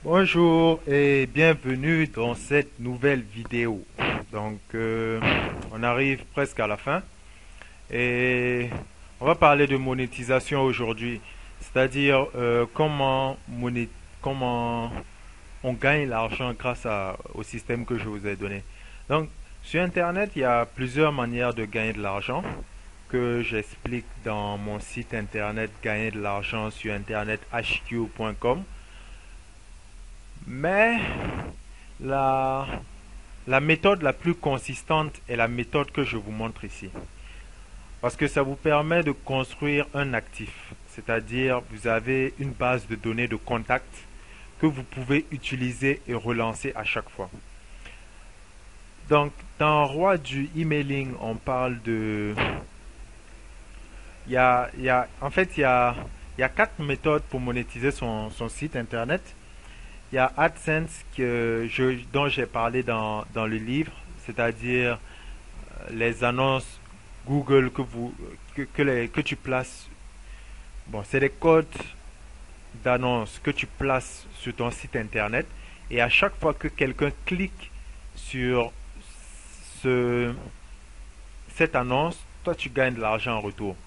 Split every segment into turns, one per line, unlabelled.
Bonjour et bienvenue dans cette nouvelle vidéo. On arrive presque à la fin et on va parler de monétisation aujourd'hui, c'est-à-dire comment on gagne l'argent au système que je vous ai donné. Donc, sur Internet, il y a plusieurs manières de gagner de l'argent que j'explique dans mon site Internet gagner de l'argent sur Internet hq.com. Mais la, la méthode la plus consistante est la méthode que je vous montre ici. Parce que ça vous permet de construire un actif. C'est-à-dire, vous avez une base de données de contacts que vous pouvez utiliser et relancer à chaque fois. Donc, dans Roi du emailing, on parle de... il y a quatre méthodes pour monétiser son site internet. Il y a AdSense dont j'ai parlé dans le livre, c'est-à-dire les annonces Google que tu places. Bon, c'est des codes d'annonces que tu places sur ton site internet et à chaque fois que quelqu'un clique sur ce, cette annonce, toi tu gagnes de l'argent en retour.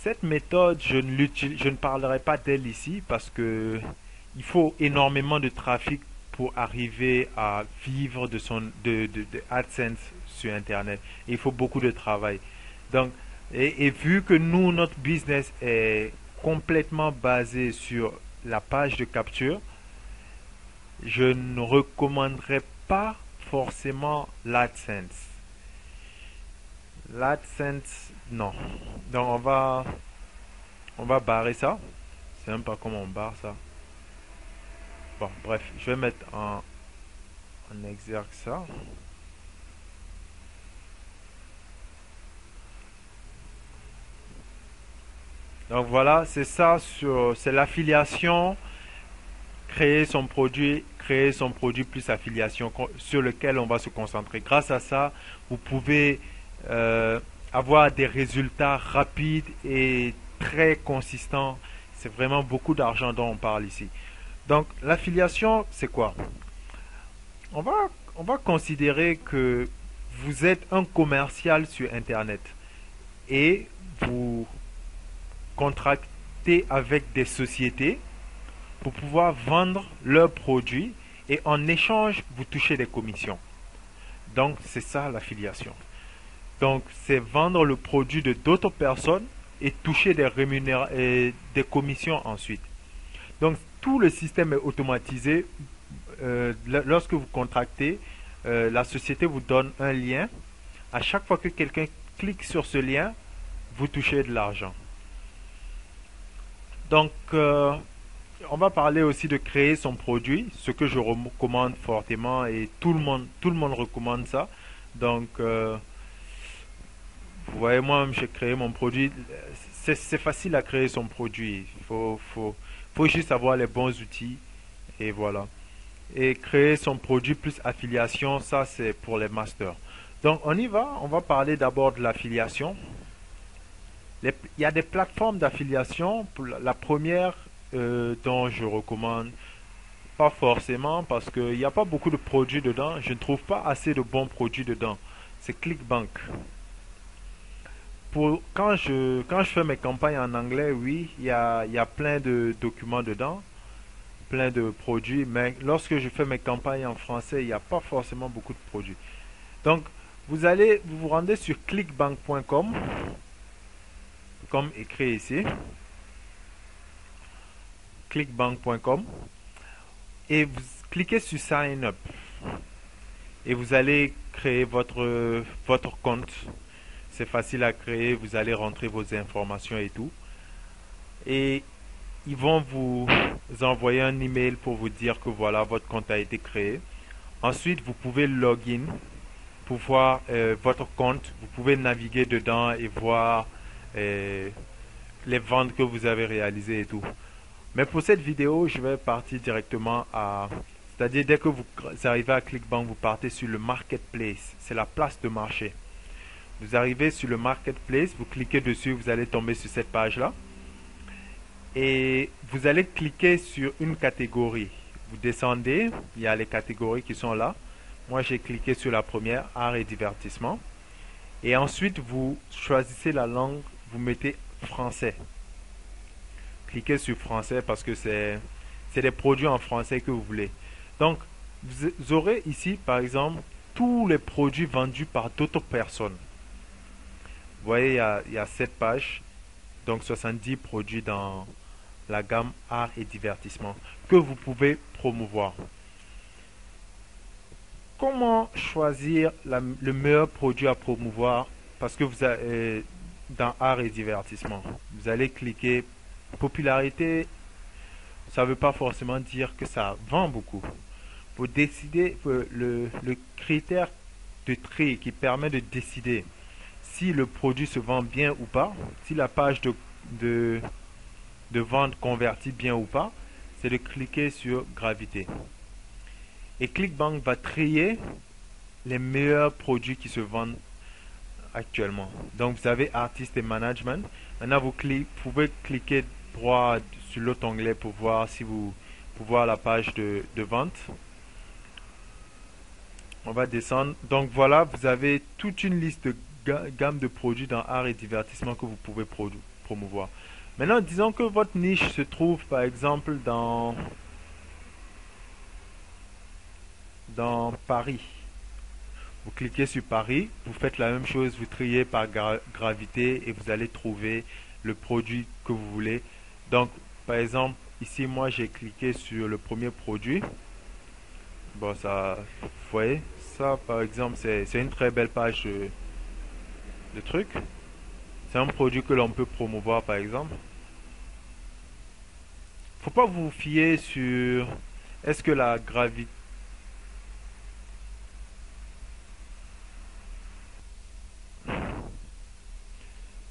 Cette méthode, je ne parlerai pas d'elle ici parce que il faut énormément de trafic pour arriver à vivre de AdSense sur Internet. Il faut beaucoup de travail. Donc, et vu que nous, notre business est complètement basé sur la page de capture, je ne recommanderais pas forcément l'AdSense. L'AdSense, non. Donc, on va barrer ça. Je sais même pas comment on barre ça. Bon, bref, je vais mettre en exergue ça. Donc voilà, c'est ça c'est l'affiliation, créer son produit plus affiliation sur lequel on va se concentrer. Grâce à ça, vous pouvez avoir des résultats rapides et très consistants. C'est vraiment beaucoup d'argent dont on parle ici. Donc l'affiliation, c'est quoi? On va, on va considérer que vous êtes un commercial sur Internet et vous contractez avec des sociétés pour pouvoir vendre leurs produits et en échange, vous touchez des commissions. Donc, c'est ça l'affiliation. Donc, c'est vendre le produit de d'autres personnes et toucher des commissions ensuite. Donc, tout le système est automatisé. Lorsque vous contractez, la société vous donne un lien. À chaque fois que quelqu'un clique sur ce lien, vous touchez de l'argent. Donc, on va parler aussi de créer son produit, ce que je recommande fortement et tout le monde recommande ça. Donc, vous voyez, moi-même, j'ai créé mon produit. C'est facile à créer son produit. Faut juste avoir les bons outils et voilà. Et créer son produit plus affiliation, ça c'est pour les masters. Donc, on y va. On va parler d'abord de l'affiliation. Il y a des plateformes d'affiliation. La première dont je recommande, pas forcément parce qu'il n'y a pas beaucoup de produits dedans. Je ne trouve pas assez de bons produits dedans. C'est ClickBank. Quand je fais mes campagnes en anglais, oui, il y a plein de documents dedans, plein de produits. Mais lorsque je fais mes campagnes en français, il n'y a pas forcément beaucoup de produits. Donc, vous vous rendez sur clickbank.com, comme écrit ici, clickbank.com, et vous cliquez sur Sign Up. Et vous allez créer votre compte. C'est facile à créer, vous allez rentrer vos informations et tout. Et ils vont vous envoyer un email pour vous dire que voilà, votre compte a été créé. Ensuite, vous pouvez login pour voir votre compte. Vous pouvez naviguer dedans et voir euh, les ventes que vous avez réalisées et tout. Mais pour cette vidéo, je vais partir directement à... C'est-à-dire, dès que vous arrivez à ClickBank, vous partez sur le Marketplace. C'est la place de marché. Vous arrivez sur le Marketplace, vous cliquez dessus, vous allez tomber sur cette page-là. et vous allez cliquer sur une catégorie. Vous descendez, il y a les catégories qui sont là. Moi, j'ai cliqué sur la première, art et divertissement. Et ensuite, vous choisissez la langue, vous mettez français. Cliquez sur français parce que c'est des produits en français que vous voulez. Donc, vous aurez ici, par exemple, tous les produits vendus par d'autres personnes. Vous voyez, il y a 7 pages, donc 70 produits dans la gamme art et divertissement que vous pouvez promouvoir. Comment choisir le meilleur produit à promouvoir? Parce que vous avez dans art et divertissement, vous allez cliquer popularité. Ça ne veut pas forcément dire que ça vend beaucoup. Pour décider, le critère de tri qui permet de décider si le produit se vend bien ou pas, si la page de, de vente convertit bien ou pas, c'est de cliquer sur gravité. Et ClickBank va trier les meilleurs produits qui se vendent actuellement. Donc vous avez artiste et management. Maintenant vous pouvez cliquer droit sur l'autre onglet pour voir si vous pour voir la page de vente. On va descendre. Donc voilà, vous avez toute une liste de gamme de produits dans art et divertissement que vous pouvez promouvoir. Maintenant, disons que votre niche se trouve par exemple dans Paris. Vous cliquez sur Paris, vous faites la même chose, vous triez par gravité et vous allez trouver le produit que vous voulez. Donc, par exemple, ici, moi, j'ai cliqué sur le premier produit. Bon, ça, vous voyez, ça, par exemple, c'est une très belle page de trucs. C'est un produit que l'on peut promouvoir, par exemple. Faut pas vous fier sur est-ce que la gravité.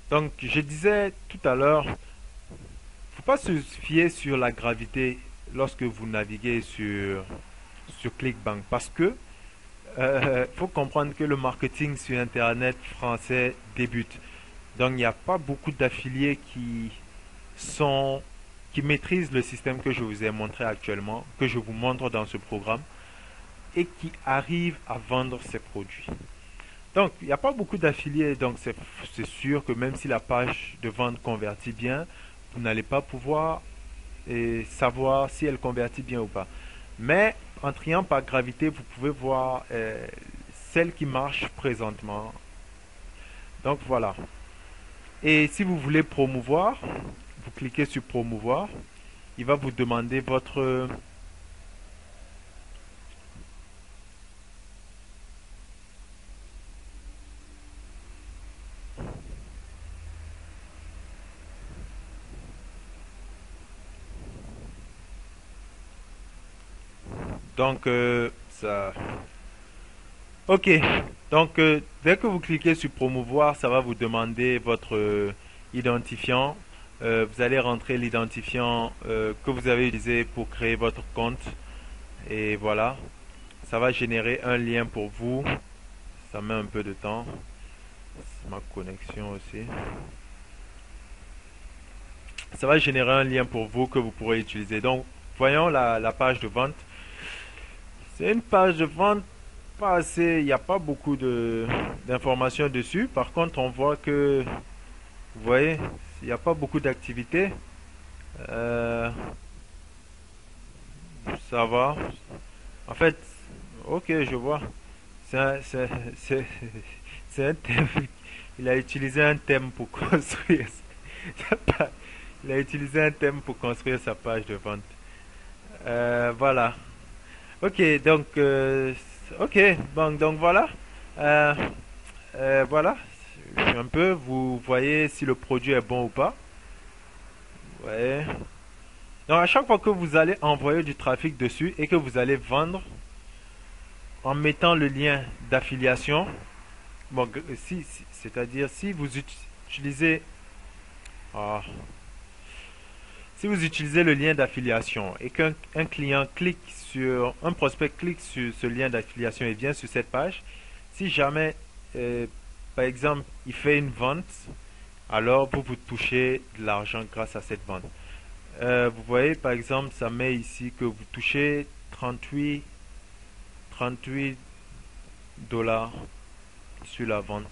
Donc, je disais tout à l'heure, faut pas se fier sur la gravité lorsque vous naviguez sur ClickBank parce que faut comprendre que le marketing sur Internet français débute. Donc, il n'y a pas beaucoup d'affiliés qui maîtrisent le système que je vous ai montré actuellement, que je vous montre dans ce programme, et qui arrivent à vendre ces produits. Donc, il n'y a pas beaucoup d'affiliés, donc c'est sûr que même si la page de vente convertit bien, vous n'allez pas pouvoir savoir si elle convertit bien ou pas. Mais en triant par gravité, vous pouvez voir celle qui marche présentement. Donc voilà. Et si vous voulez promouvoir, vous cliquez sur promouvoir. Il va vous demander votre donc ça. Ok. Donc dès que vous cliquez sur promouvoir, ça va vous demander votre identifiant. Vous allez rentrer l'identifiant que vous avez utilisé pour créer votre compte. Et voilà. Ça va générer un lien pour vous. Ça met un peu de temps. C'est ma connexion aussi. Ça va générer un lien pour vous que vous pourrez utiliser. Donc, voyons la page de vente. C'est une page de vente pas assez, il n'y a pas beaucoup d'informations dessus. Par contre, on voit que, vous voyez, il n'y a pas beaucoup d'activités. Euh, ça va. En fait, ok, je vois. C'est un, c'est, c'est- c'est un thème. Il a utilisé un thème pour construire sa page. Il a utilisé un thème pour construire sa page de vente. Voilà. Ok, donc, ok, bon, donc voilà. Euh, voilà. Un peu, vous voyez si le produit est bon ou pas. Ouais. Donc, à chaque fois que vous allez envoyer du trafic dessus et que vous allez vendre en mettant le lien d'affiliation, bon, c'est-à-dire si vous utilisez, ah, si vous utilisez le lien d'affiliation et qu'un client clique sur, un prospect clique sur ce lien d'affiliation et vient sur cette page, si jamais, par exemple, il fait une vente, alors vous touchez de l'argent grâce à cette vente. Vous voyez, par exemple, ça met ici que vous touchez 38 dollars sur la vente.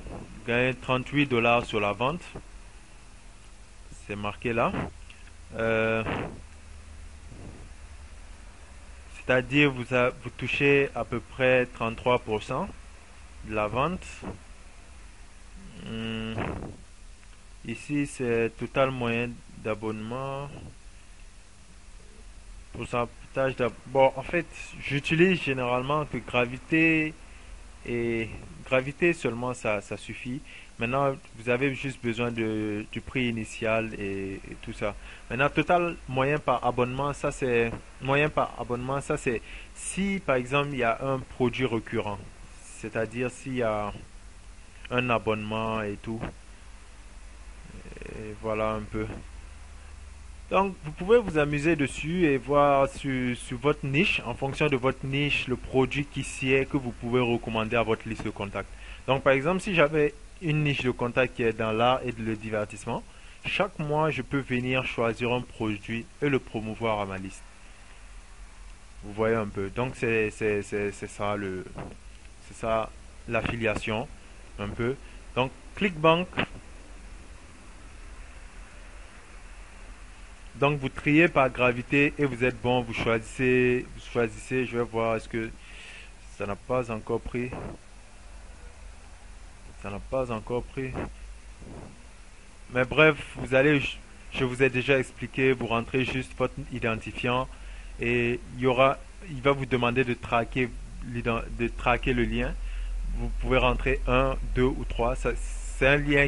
Vous gagnez 38 dollars sur la vente. C'est marqué là. Euh, C'est-à-dire vous touchez à peu près 33% de la vente. Hmm, Ici, c'est total moyen d'abonnement. Pourcentage Bon, en fait, j'utilise généralement que Gravité et Gravité seulement, ça suffit. Maintenant, vous avez juste besoin du prix initial et tout ça. Maintenant, total moyen par abonnement, ça c'est si par exemple il y a un produit récurrent, c'est-à-dire s'il y a un abonnement et tout. Et voilà un peu. Donc, vous pouvez vous amuser dessus et voir sur votre niche, en fonction de votre niche, le produit qui s'y est que vous pouvez recommander à votre liste de contacts. Donc, par exemple, si j'avais une niche de contact qui est dans l'art et le divertissement, chaque mois, je peux venir choisir un produit et le promouvoir à ma liste. Vous voyez un peu. Donc, c'est ça l'affiliation, un peu. Donc, ClickBank. Donc vous triez par gravité et vous êtes bon, vous choisissez, je vais voir est-ce que ça n'a pas encore pris. Ça n'a pas encore pris. Mais bref, je vous ai déjà expliqué, vous rentrez juste votre identifiant et il va vous demander de traquer le lien. Vous pouvez rentrer un, deux ou trois. C'est un lien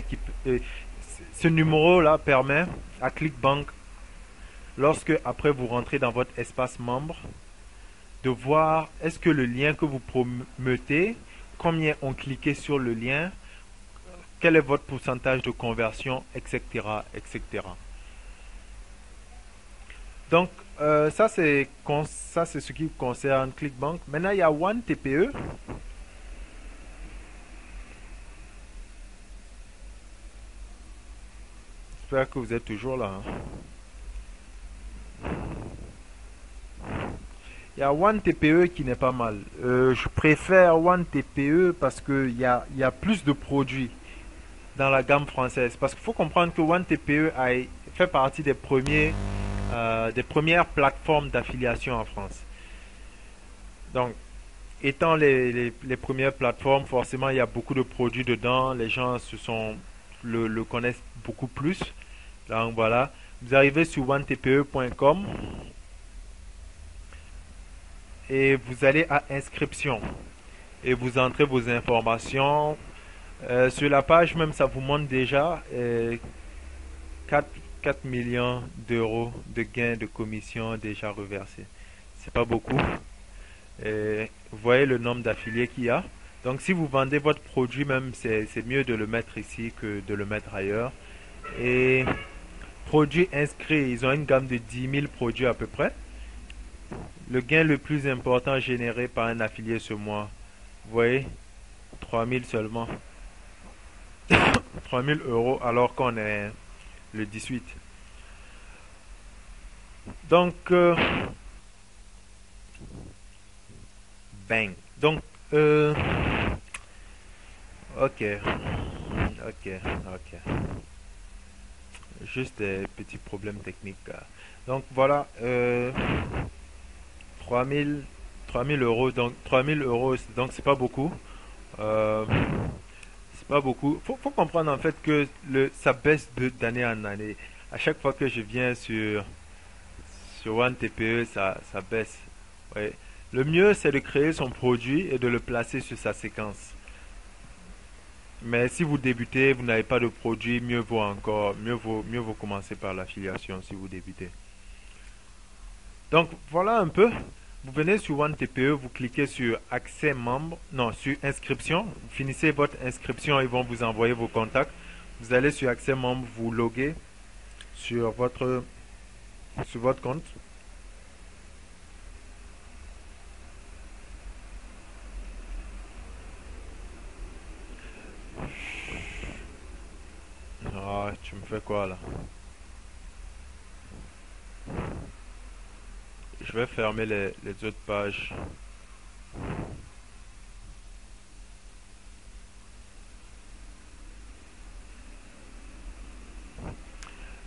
ce numéro-là permet à ClickBank, lorsque après vous rentrez dans votre espace membre, de voir est-ce que le lien que vous promettez, combien ont cliqué sur le lien, quel est votre pourcentage de conversion, etc., etc. Donc, ça c'est ce qui concerne ClickBank. Maintenant, il y a OneTPE. J'espère que vous êtes toujours là, hein. Il y a OneTPE qui n'est pas mal. Je préfère OneTPE parce qu'il y a plus de produits dans la gamme française. Parce qu'il faut comprendre que OneTPE fait partie des premières plateformes d'affiliation en France. Donc, étant les premières plateformes, forcément, il y a beaucoup de produits dedans. Les gens le connaissent beaucoup plus. Donc, voilà. Vous arrivez sur onetpe.com et vous allez à inscription. Et vous entrez vos informations. Sur la page même, ça vous montre déjà 4 millions d'euros de gains de commission déjà reversés. C'est pas beaucoup. Vous voyez le nombre d'affiliés qu'il y a. Donc si vous vendez votre produit même, c'est mieux de le mettre ici que de le mettre ailleurs. Et produits inscrits, ils ont une gamme de 10 000 produits à peu près. Le gain le plus important généré par un affilié ce mois, vous voyez, 3 000 seulement. 3 000 € alors qu'on est le 18. Donc, bang. Donc, ok, ok, ok. Juste des petits problèmes techniques. Donc voilà, 3000, 3000 €. Donc 3000 €, donc c'est pas beaucoup. Euh, c'est pas beaucoup. Faut comprendre en fait que ça baisse d'année en année. À chaque fois que je viens sur OneTPE, ça baisse. Ouais. Le mieux, c'est de créer son produit et de le placer sur sa séquence. Mais si vous débutez, vous n'avez pas de produit, mieux vaut commencer par l'affiliation si vous débutez. Donc voilà un peu. Vous venez sur OneTPE, vous cliquez sur accès membre, non, sur inscription. Vous finissez votre inscription, ils vont vous envoyer vos contacts. Vous allez sur accès membre, vous loguez sur votre compte. Ah, tu me fais quoi là? Je vais fermer les autres pages.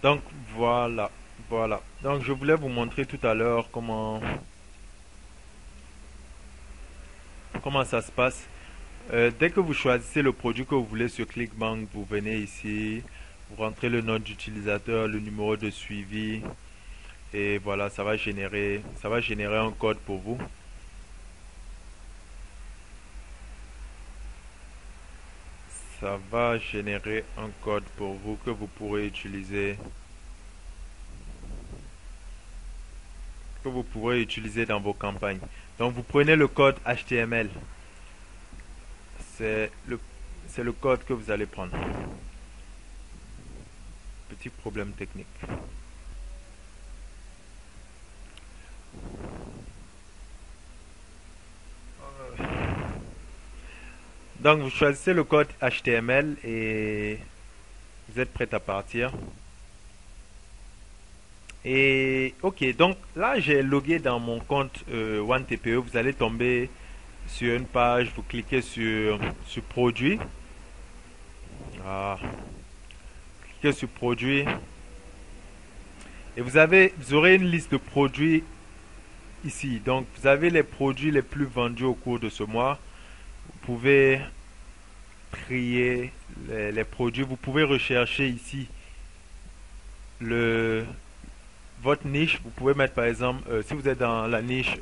Donc voilà, voilà. Donc je voulais vous montrer tout à l'heure comment ça se passe. Dès que vous choisissez le produit que vous voulez sur Clickbank, vous venez ici, vous rentrez le nom d'utilisateur, le numéro de suivi, et voilà, ça va générer un code pour vous. Ça va générer un code pour vous que vous pourrez utiliser dans vos campagnes. Donc vous prenez le code HTML. C'est le, c'est le code que vous allez prendre. Petit problème technique. Donc vous choisissez le code HTML et vous êtes prêt à partir. Et ok, donc là j'ai logué dans mon compte OneTPE. Vous allez tomber sur une page, vous cliquez sur produit. Ah, cliquez sur produit. Et vous aurez une liste de produits ici. Donc vous avez les produits les plus vendus au cours de ce mois. Vous pouvez trier les produits. Vous pouvez rechercher ici le votre niche. Vous pouvez mettre par exemple, si vous êtes dans la niche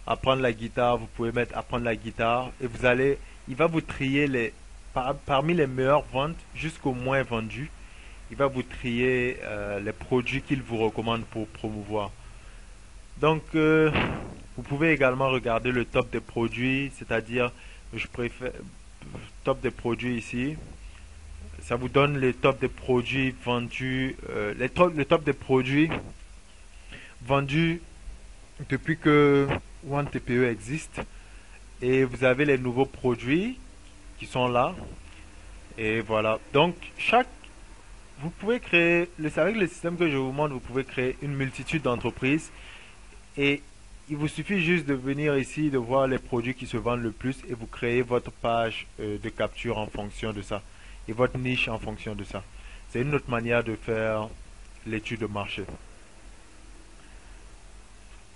apprendre la guitare, vous pouvez mettre apprendre la guitare et il va vous trier parmi les meilleures ventes jusqu'au moins vendus. Il va vous trier les produits qu'il vous recommande pour promouvoir. Donc, vous pouvez également regarder le top des produits, c'est-à-dire, je préfère top des produits ici. Ça vous donne les top des produits vendus, le top des produits vendus depuis que OneTPE existe. Et vous avez les nouveaux produits qui sont là. Et voilà. Donc, vous pouvez créer, avec le système que je vous montre, vous pouvez créer une multitude d'entreprises. Et il vous suffit juste de venir ici, de voir les produits qui se vendent le plus et vous créez votre page de capture en fonction de ça. Et votre niche en fonction de ça. C'est une autre manière de faire l'étude de marché.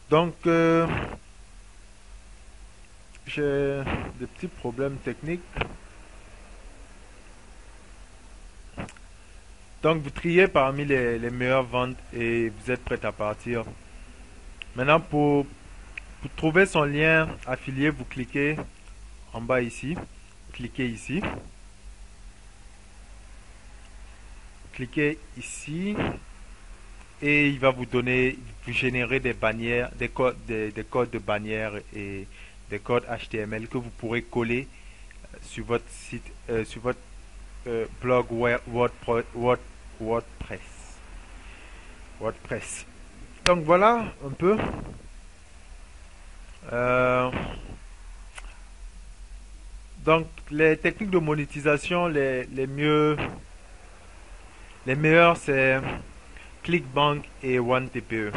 Donc, j'ai des petits problèmes techniques. Donc, vous triez parmi les meilleures ventes et vous êtes prêt à partir. Maintenant, pour trouver son lien affilié, vous cliquez en bas ici. Cliquez ici. Cliquez ici. Et il va vous générer des bannières, des codes de bannières et des codes HTML que vous pourrez coller sur votre site, sur votre blog WordPress. Donc voilà un peu. Donc les techniques de monétisation les meilleures c'est Clickbank et OneTPE.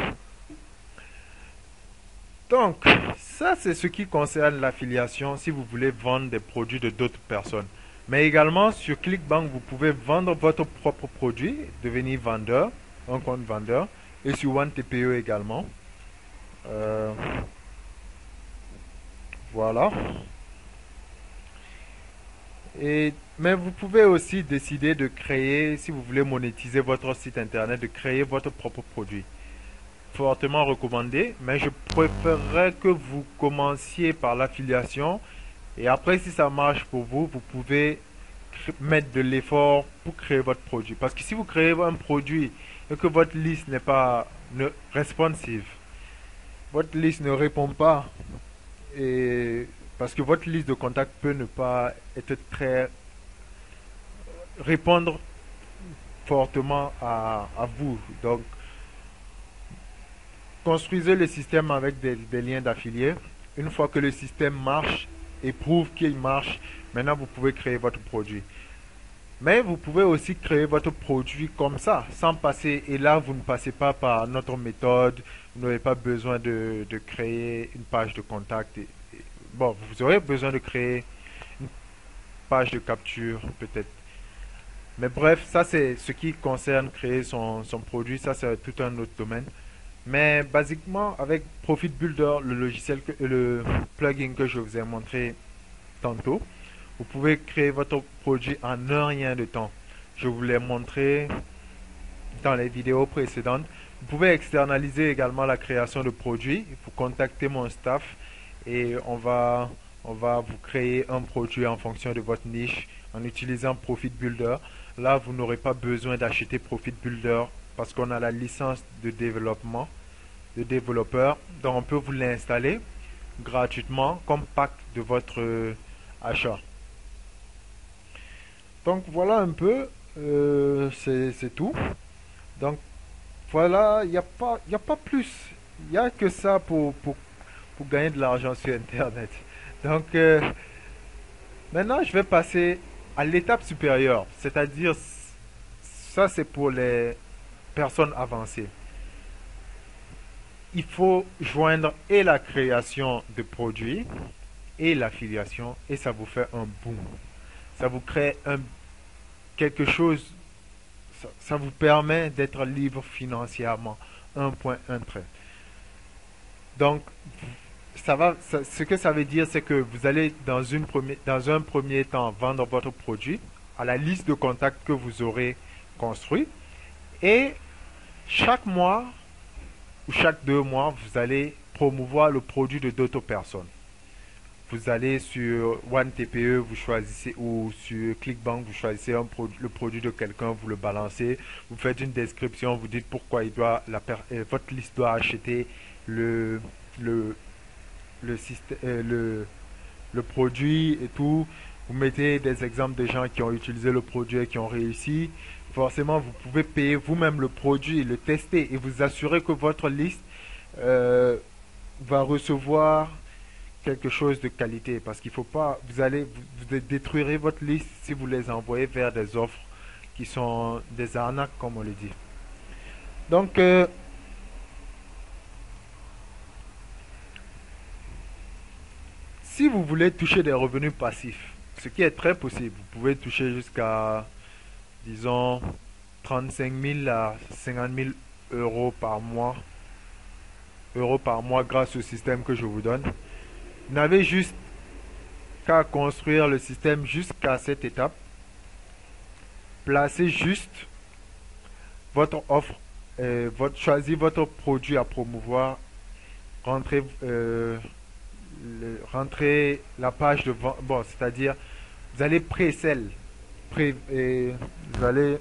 Donc ça c'est ce qui concerne l'affiliation si vous voulez vendre des produits de d'autres personnes. Mais également sur Clickbank vous pouvez vendre votre propre produit, devenir vendeur, un compte vendeur, et sur OneTPE également. Voilà. Mais vous pouvez aussi décider de créer, si vous voulez monétiser votre site internet, de créer votre propre produit. Fortement recommandé, mais je préférerais que vous commenciez par l'affiliation et après si ça marche pour vous, vous pouvez mettre de l'effort pour créer votre produit. Parce que si vous créez un produit et que votre liste n'est pas responsive, votre liste ne répond pas et parce que votre liste de contacts peut ne pas être très répondre fortement à vous. Donc, construisez le système avec des liens d'affiliés. Une fois que le système marche et prouve qu'il marche, maintenant vous pouvez créer votre produit. Mais vous pouvez aussi créer votre produit comme ça, sans passer, et là vous ne passez pas par notre méthode, vous n'avez pas besoin de créer une page de contact. Bon, vous aurez besoin de créer une page de capture peut-être. Mais bref, ça c'est ce qui concerne créer son produit, ça c'est tout un autre domaine. Mais basiquement, avec Profit Builder, le logiciel, le plugin que je vous ai montré tantôt, vous pouvez créer votre produit en un rien de temps. Je vous l'ai montré dans les vidéos précédentes. Vous pouvez externaliser également la création de produits. Vous contactez mon staff et on va vous créer un produit en fonction de votre niche en utilisant Profit Builder. Là, vous n'aurez pas besoin d'acheter Profit Builder parce qu'on a la licence de développement, de développeur. Donc, on peut vous l'installer gratuitement comme pack de votre achat. Donc, voilà un peu, c'est tout. Donc, voilà, y a pas plus. Il n'y a que ça pour gagner de l'argent sur Internet. Donc, maintenant, je vais passer à l'étape supérieure, c'est-à-dire, ça c'est pour les personnes avancées. Il faut joindre et la création de produits et l'affiliation et ça vous fait un boom. Ça vous crée quelque chose, ça vous permet d'être libre financièrement. Un point, un trait. Donc, ce que ça veut dire, c'est que vous allez dans un premier temps vendre votre produit à la liste de contacts que vous aurez construit et chaque mois ou chaque 2 mois, vous allez promouvoir le produit de d'autres personnes. Vous allez sur OneTPE, vous choisissez, ou sur ClickBank, vous choisissez le produit de quelqu'un, vous le balancez, vous faites une description, vous dites pourquoi votre liste doit acheter le, le, le produit et tout. Vous mettez des exemples de gens qui ont utilisé le produit et qui ont réussi. Forcément, vous pouvez payer vous-même le produit, le tester et vous assurer que votre liste va recevoir quelque chose de qualité. Parce qu'il faut pas, vous détruirez votre liste si vous les envoyez vers des offres qui sont des arnaques, comme on le dit. Donc, si vous voulez toucher des revenus passifs, ce qui est très possible, vous pouvez toucher jusqu'à, disons, 35 000 à 50 000 euros par mois grâce au système que je vous donne. Vous n'avez juste qu'à construire le système jusqu'à cette étape. Placez juste votre offre, choisir votre produit à promouvoir, rentrez, rentrez la page de vente, bon, c'est-à-dire vous allez pré-sell, vous allez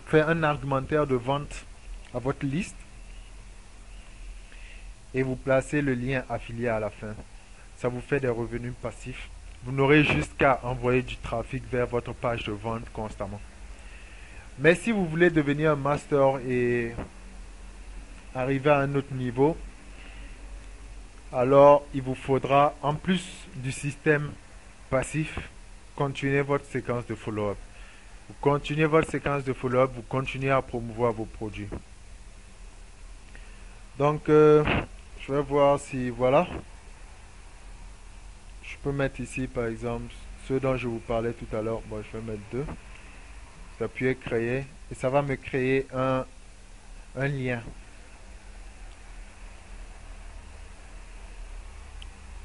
faire un argumentaire de vente à votre liste et vous placez le lien affilié à la fin. Ça vous fait des revenus passifs. Vous n'aurez juste qu'à envoyer du trafic vers votre page de vente constamment. Mais si vous voulez devenir un master et arriver à un autre niveau, alors il vous faudra, en plus du système passif, continuer votre séquence de follow-up. Vous continuez votre séquence de follow-up, vous continuez à promouvoir vos produits. Donc, je vais voir si, voilà. Je peux mettre ici, par exemple, ceux dont je vous parlais tout à l'heure. Bon, je vais mettre 2. Vous appuyez créer et ça va me créer un lien.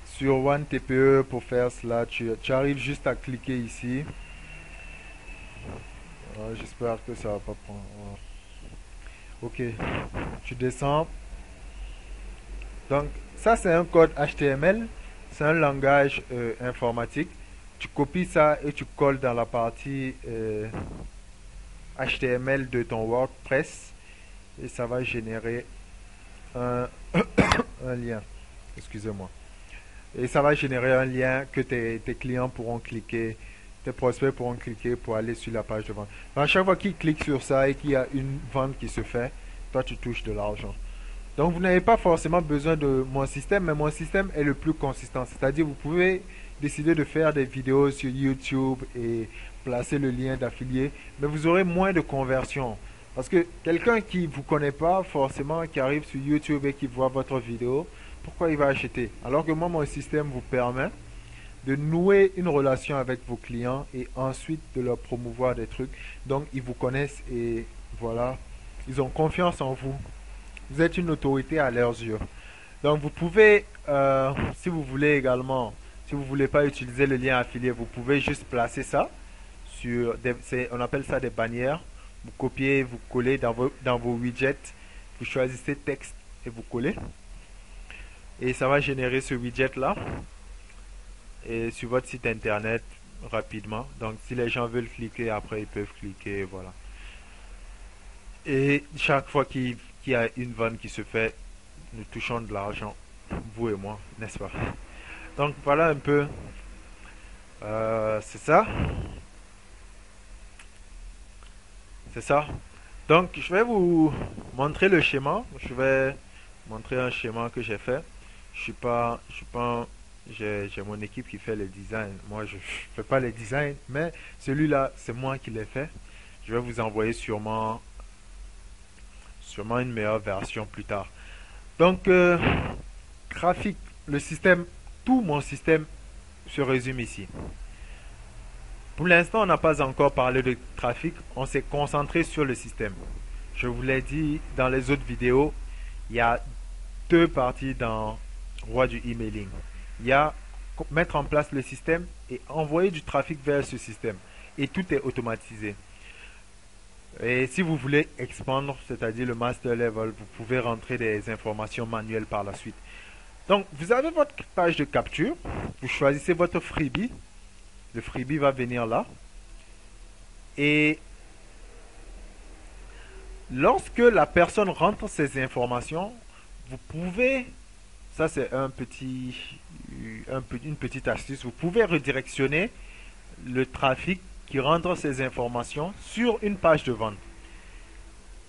Sur OneTPE, pour faire cela, tu arrives juste à cliquer ici. J'espère que ça va pas prendre. Ok, tu descends. Donc, ça c'est un code HTML. C'est un langage informatique. Tu copies ça et tu colles dans la partie HTML de ton WordPress. Et ça va générer un lien. Excusez-moi. Et ça va générer un lien que tes clients pourront cliquer, tes prospects pourront cliquer pour aller sur la page de vente. À chaque fois qu'ils cliquent sur ça et qu'il y a une vente qui se fait, toi tu touches de l'argent. Donc vous n'avez pas forcément besoin de mon système, mais mon système est le plus consistant. C'est-à-dire vous pouvez décider de faire des vidéos sur YouTube et placer le lien d'affilié, mais vous aurez moins de conversions. Parce que quelqu'un qui ne vous connaît pas forcément, qui arrive sur YouTube et qui voit votre vidéo, pourquoi il va acheter? Alors que moi, mon système vous permet de nouer une relation avec vos clients et ensuite de leur promouvoir des trucs. Donc, ils vous connaissent et voilà, ils ont confiance en vous. Vous êtes une autorité à leurs yeux. Donc, vous pouvez, si vous voulez également, si vous voulez pas utiliser le lien affilié, vous pouvez juste placer ça sur on appelle ça des bannières. Vous copiez, vous collez dans vos widgets, vous choisissez texte et vous collez. Et ça va générer ce widget là et sur votre site internet rapidement. Donc si les gens veulent cliquer après, ils peuvent cliquer, voilà. Et chaque fois qu'il y a une vente qui se fait, nous touchons de l'argent, vous et moi, n'est-ce pas? Donc voilà un peu, c'est ça. C'est ça. Donc je vais vous montrer le schéma. Je vais montrer un schéma que j'ai fait. Je suis pas, j'ai mon équipe qui fait le design. Moi, je fais pas les designs, mais celui-là, c'est moi qui l'ai fait. Je vais vous envoyer sûrement une meilleure version plus tard. Donc, graphique, le système, tout mon système se résume ici. Pour l'instant, on n'a pas encore parlé de trafic, on s'est concentré sur le système. Je vous l'ai dit dans les autres vidéos, il y a deux parties dans Roi du emailing. Il y a mettre en place le système et envoyer du trafic vers ce système. Et tout est automatisé. Et si vous voulez expandre, c'est-à-dire le master level, vous pouvez rentrer des informations manuelles par la suite. Donc, vous avez votre page de capture. Vous choisissez votre freebie. Le freebie va venir là. Et lorsque la personne rentre ces informations, vous pouvez, ça c'est une petite astuce, vous pouvez redirectionner le trafic qui rentre ces informations sur une page de vente.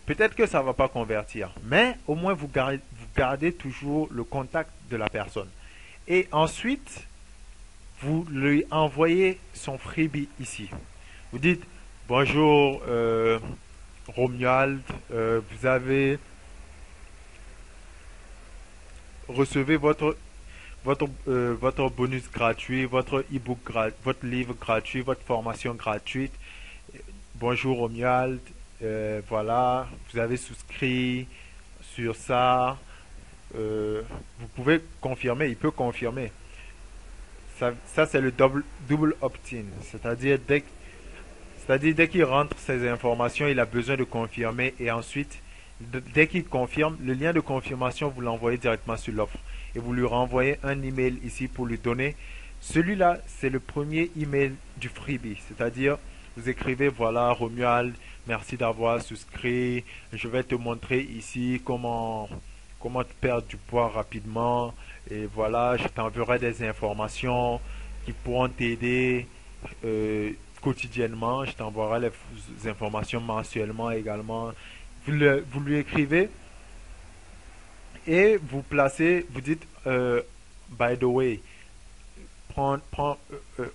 Peut-être que ça ne va pas convertir, mais au moins vous gardez toujours le contact de la personne. Et ensuite, vous lui envoyez son freebie ici. Vous dites, bonjour Romuald, vous avez recevez votre bonus gratuit, votre e-book, votre livre gratuit, votre formation gratuite. Bonjour Romuald, voilà, vous avez souscrit sur ça. Vous pouvez confirmer, il peut confirmer. Ça c'est le double opt-in, c'est-à-dire dès qu'il rentre ces informations, il a besoin de confirmer et ensuite, dès qu'il confirme, le lien de confirmation, vous l'envoyez directement sur l'offre et vous lui renvoyez un email ici pour lui donner. Celui-là, c'est le premier email du freebie, c'est-à-dire vous écrivez voilà Romuald, merci d'avoir souscrit, je vais te montrer ici comment perdre du poids rapidement et voilà, je t'enverrai des informations qui pourront t'aider quotidiennement, je t'enverrai les informations mensuellement également. Vous lui écrivez et vous placez, vous dites by the way,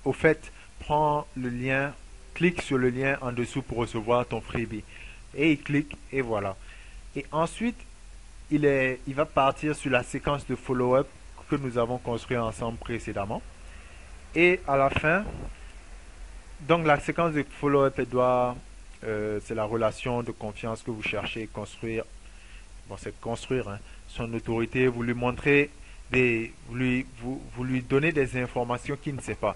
au fait, prends le lien, clique sur le lien en dessous pour recevoir ton freebie. Et il clique et voilà. Et ensuite, il va partir sur la séquence de follow-up que nous avons construit ensemble précédemment. Et à la fin, donc la séquence de follow-up c'est la relation de confiance que vous cherchez à construire. Bon, c'est construire hein, son autorité. Vous lui montrez vous lui donnez des informations qu'il ne sait pas.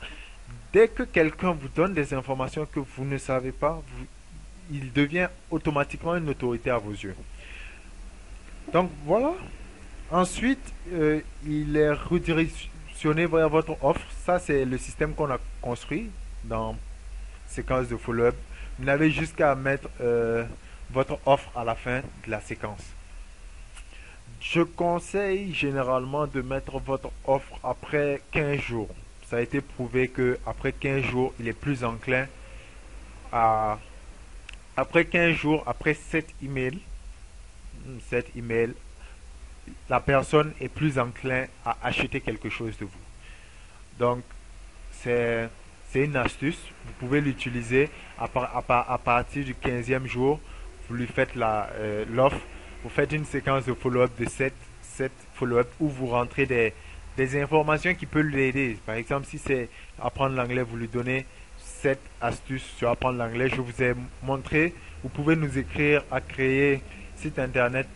Dès que quelqu'un vous donne des informations que vous ne savez pas, il devient automatiquement une autorité à vos yeux. Donc voilà. Ensuite, il est redirectionné vers votre offre. Ça, c'est le système qu'on a construit dans séquence de follow-up. Vous n'avez juste qu'à mettre votre offre à la fin de la séquence. Je conseille généralement de mettre votre offre après 15 jours. Ça a été prouvé que après 15 jours, il est plus enclin à... Après 15 jours, après 7 emails, la personne est plus enclin à acheter quelque chose de vous. Donc, c'est une astuce. Vous pouvez l'utiliser à partir du 15e jour. Vous lui faites l'offre. Vous faites une séquence de follow-up de 7 follow-up où vous rentrez des informations qui peuvent l'aider. Par exemple, si c'est apprendre l'anglais, vous lui donnez 7 astuces sur apprendre l'anglais. Je vous ai montré. Vous pouvez nous écrire à créer site internet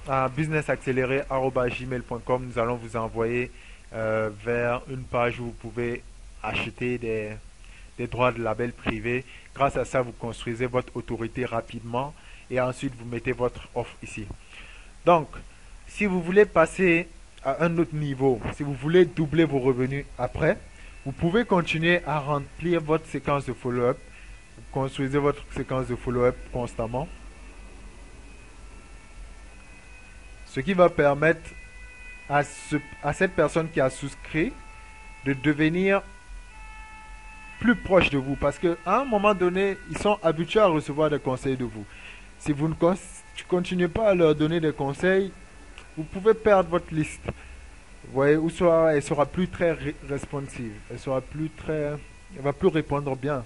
à businessaccéléré@gmail.com. Nous allons vous envoyer vers une page où vous pouvez acheter des droits de label privé. Grâce à ça, vous construisez votre autorité rapidement et ensuite vous mettez votre offre ici. Donc, si vous voulez passer à un autre niveau, si vous voulez doubler vos revenus après, vous pouvez continuer à remplir votre séquence de follow-up. Vous construisez votre séquence de follow-up constamment. Ce qui va permettre à cette personne qui a souscrit de devenir plus proche de vous. Parce qu'à un moment donné, ils sont habitués à recevoir des conseils de vous. Si vous ne continuez pas à leur donner des conseils, vous pouvez perdre votre liste. Vous voyez, ou soit elle sera plus très responsive. Elle va plus répondre bien.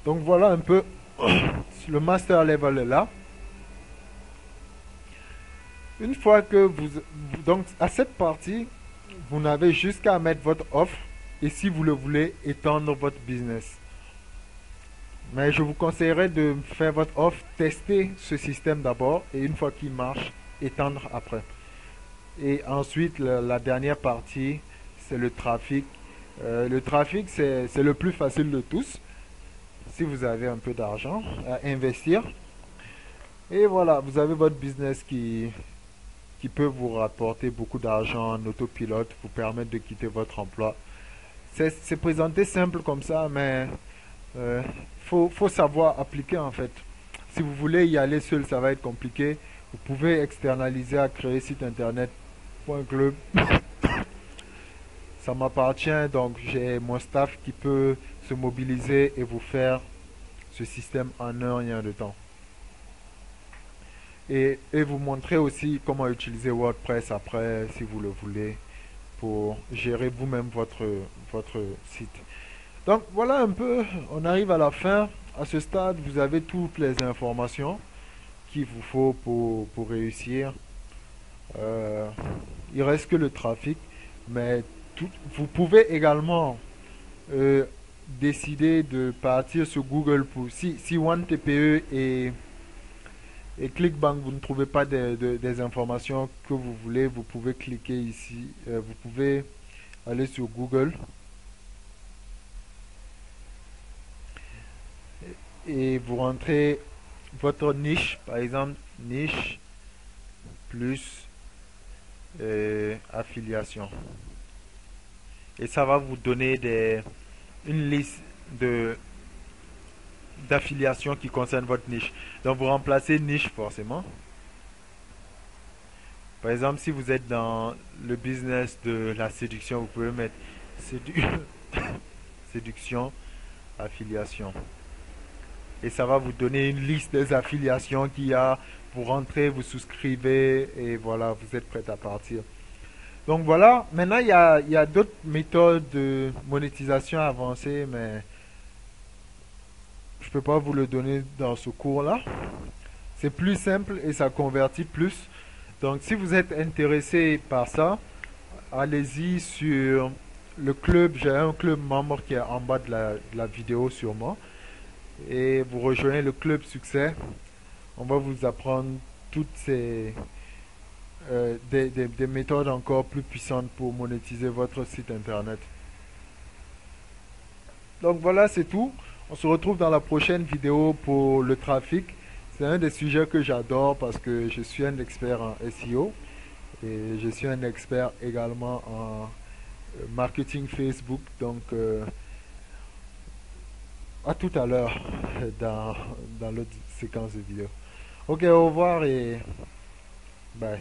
Donc voilà un peu, le master level est là. Une fois que donc à cette partie, vous n'avez juste qu'à mettre votre offre et si vous le voulez, étendre votre business. Mais je vous conseillerais de faire votre offre, tester ce système d'abord et une fois qu'il marche, étendre après. Et ensuite, la dernière partie, c'est le trafic. Le trafic, c'est le plus facile de tous. Si vous avez un peu d'argent à investir. Et voilà, vous avez votre business qui peut vous rapporter beaucoup d'argent en autopilote, vous permettre de quitter votre emploi. C'est présenté simple comme ça, mais faut savoir appliquer en fait. Si vous voulez y aller seul, ça va être compliqué. Vous pouvez externaliser à créer site internet.club. Ça m'appartient, donc j'ai mon staff qui peut se mobiliser et vous faire ce système en un rien de temps. Et vous montrer aussi comment utiliser WordPress après, si vous le voulez, pour gérer vous-même votre site. Donc voilà un peu, on arrive à la fin. À ce stade, vous avez toutes les informations qu'il vous faut pour réussir. Il reste que le trafic, mais vous pouvez également décider de partir sur Google pour si OneTPE et ClickBank, vous ne trouvez pas des informations que vous voulez, vous pouvez cliquer ici, vous pouvez aller sur Google et vous rentrez votre niche, par exemple niche plus affiliation. Et ça va vous donner une liste d'affiliation qui concerne votre niche. Donc vous remplacez niche forcément. Par exemple, si vous êtes dans le business de la séduction, vous pouvez mettre séduction, affiliation. Et ça va vous donner une liste des affiliations qu'il y a. Vous rentrez, vous souscrivez et voilà, vous êtes prêt à partir. Donc voilà, maintenant il y a d'autres méthodes de monétisation avancées, mais je ne peux pas vous le donner dans ce cours-là. C'est plus simple et ça convertit plus. Donc si vous êtes intéressé par ça, allez-y sur le club. J'ai un club membre qui est en bas de la vidéo sûrement. Et vous rejoignez le club succès. On va vous apprendre toutes ces des méthodes encore plus puissantes pour monétiser votre site internet. Donc voilà, c'est tout. On se retrouve dans la prochaine vidéo pour le trafic. C'est un des sujets que j'adore parce que je suis un expert en SEO et je suis un expert également en marketing Facebook. Donc à tout à l'heure dans l'autre séquence de vidéo. Ok, au revoir et bye.